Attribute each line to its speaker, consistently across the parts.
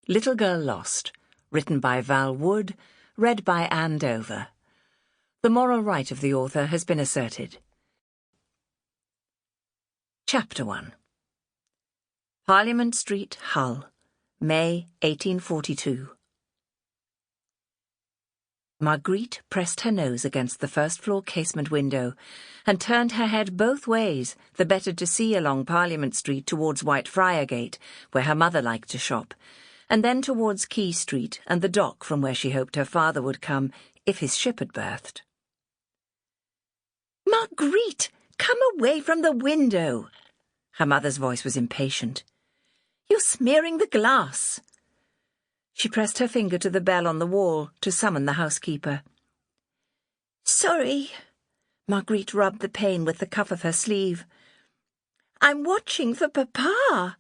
Speaker 1: Little Girl Lost, written by Val Wood, read by Anne Dover. The moral right of the author has been asserted. Chapter 1. Parliament Street, Hull, May 1842. Margriet pressed her nose against the first-floor casement window and turned her head both ways, the better to see along Parliament Street towards Whitefriar Gate, where her mother liked to shop, and then towards Quay Street and the dock from where she hoped her father would come if his ship had berthed. "Margriet, come away from the window!" Her mother's voice was impatient. "You're smearing the glass." She pressed her finger to the bell on the wall to summon the housekeeper. "Sorry." Margriet rubbed the pane with the cuff of her sleeve. "I'm watching for Papa."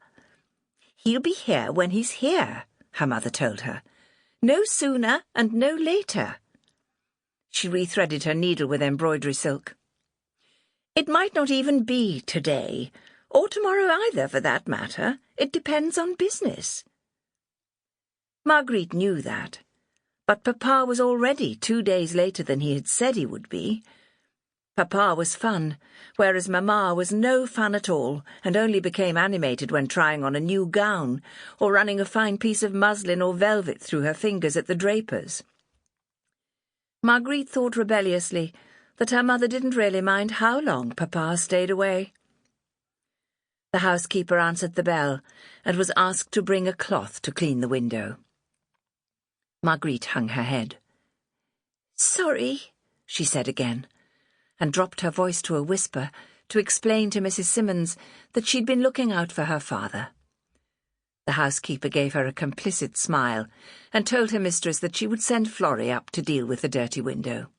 Speaker 1: "He'll be here when he's here," her mother told her. "No sooner and no later." She rethreaded her needle with embroidery silk. "It might not even be today, or tomorrow either, for that matter. It depends on business." Margriet knew that, but Papa was already 2 days later than he had said he would be. Papa was fun, whereas Mamma was no fun at all, and only became animated when trying on a new gown, or running a fine piece of muslin or velvet through her fingers at the draper's. Margriet thought rebelliously that her mother didn't really mind how long Papa stayed away. The housekeeper answered the bell, and was asked to bring a cloth to clean the window. Margriet hung her head. "Sorry," she said again, and dropped her voice to a whisper to explain to Mrs. Simmons that she'd been looking out for her father. The housekeeper gave her a complicit smile and told her mistress that she would send Florrie up to deal with the dirty window.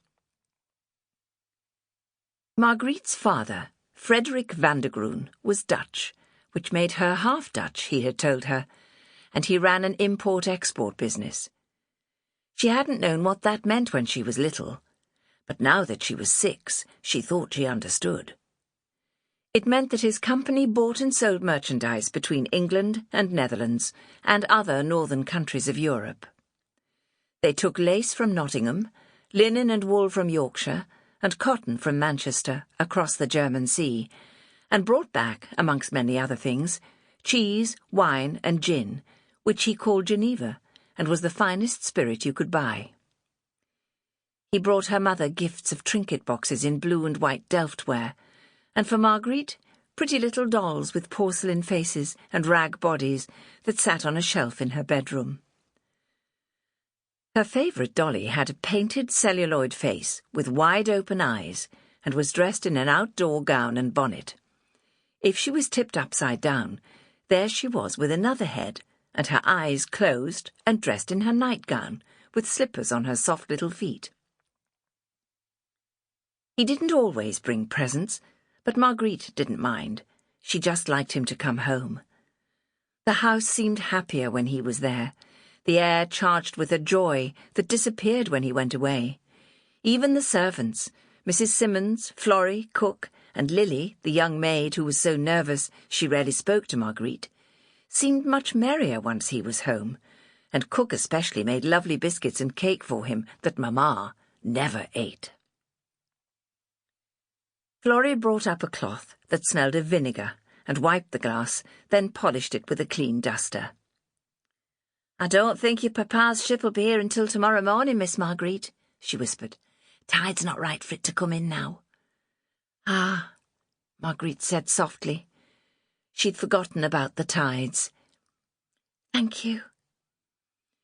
Speaker 1: Margriet's father, Frederick van der Groen, was Dutch, which made her half Dutch, he had told her, and he ran an import-export business. She hadn't known what that meant when she was little, but now that she was 6, she thought she understood. It meant that his company bought and sold merchandise between England and Netherlands and other northern countries of Europe. They took lace from Nottingham, linen and wool from Yorkshire, and cotton from Manchester across the German Sea, and brought back, amongst many other things, cheese, wine, and gin, which he called Geneva, and was the finest spirit you could buy. He brought her mother gifts of trinket boxes in blue and white Delftware, and for Margriet, pretty little dolls with porcelain faces and rag bodies that sat on a shelf in her bedroom. Her favourite dolly had a painted celluloid face with wide-open eyes and was dressed in an outdoor gown and bonnet. If she was tipped upside down, there she was with another head, and her eyes closed and dressed in her nightgown, with slippers on her soft little feet. He didn't always bring presents, but Margriet didn't mind. She just liked him to come home. The house seemed happier when he was there, the air charged with a joy that disappeared when he went away. Even the servants, Mrs. Simmons, Florrie, cook, and Lily, the young maid who was so nervous she rarely spoke to Margriet, seemed much merrier once he was home, and cook especially made lovely biscuits and cake for him that Mamma never ate. Florrie brought up a cloth that smelled of vinegar and wiped the glass, then polished it with a clean duster. "I don't think your papa's ship will be here until tomorrow morning, Miss Margriet," she whispered. "Tide's not right for it to come in now." "Ah," Margriet said softly. She'd forgotten about the tides. "Thank you."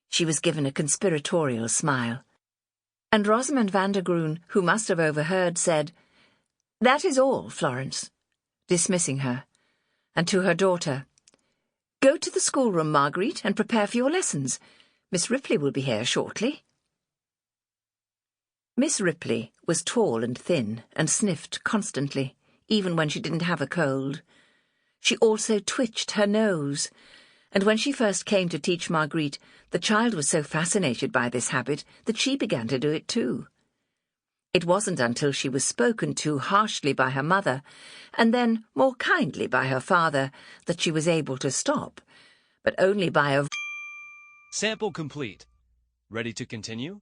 Speaker 1: She was given a conspiratorial smile. And Rosamond van der Groen, who must have overheard, said, "That is all, Florence," dismissing her, and to her daughter, "Go to the schoolroom, Margriet, and prepare for your lessons. Miss Ripley will be here shortly." Miss Ripley was tall and thin and sniffed constantly, even when she didn't have a cold. She also twitched her nose, and when she first came to teach Margriet, the child was so fascinated by this habit that she began to do it too. It wasn't until she was spoken to harshly by her mother, and then more kindly by her father, that she was able to stop, but only by a
Speaker 2: Sample complete. Ready to continue?